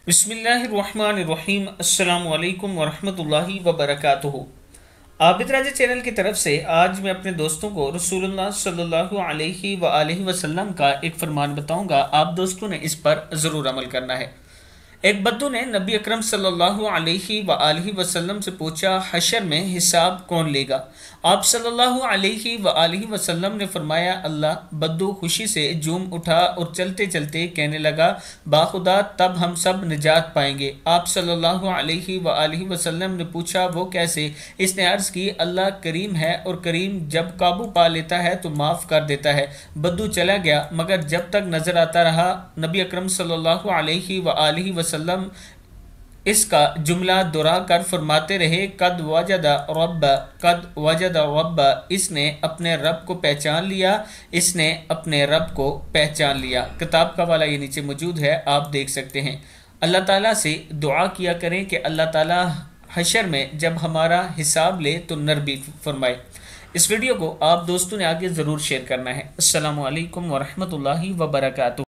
बिस्मिल्लाहिर्रहमानिर्रहीम। अस्सलामु अलैकुम वरहमतुल्लाहि वबरकातुहू। आबिद राजा चैनल की तरफ से आज मैं अपने दोस्तों को रसूलुल्लाह सल्लल्लाहु अलैहि व आलिहि वसल्लम का एक फरमान बताऊंगा। आप दोस्तों ने इस पर ज़रूर अमल करना है। एक बद्दू ने नबी अकरम सल्लल्लाहु अलैहि व आलिहि वसल्लम से पूछा, हशर में हिसाब कौन लेगा? आप सल्लल्लाहु अलैहि व आलिहि वसल्लम ने फरमाया, अल्लाह। बद्दू खुशी से झूम उठा और चलते चलते कहने लगा, बाखुदा तब हम सब निजात पाएंगे। आप सल्लल्लाहु अलैहि व आलिहि वसल्लम ने पूछा, वो कैसे? इसने अर्ज़ की, अल्लाह करीम है और करीम जब काबू पा लेता है तो माफ़ कर देता है। बद्दू चला गया मगर जब तक नज़र आता रहा नबी अकरम सल्लल्लाहु अलैहि व आलिहि वसल्लम इसका जुमला दोहरा कर फरमाते रहे, कद वजद रब, इसने अपने रब को पहचान लिया, इसने अपने रब को पहचान लिया। किताब का वाला ये नीचे मौजूद है, आप देख सकते हैं। अल्लाह ताला से दुआ किया करें कि अल्लाह ताला हशर में जब हमारा हिसाब ले तो नरमी फरमाए। इस वीडियो को आप दोस्तों ने आगे ज़रूर शेयर करना है। अस्सलामु अलैकुम वरहमतुल्लाहि वबरकातुहू।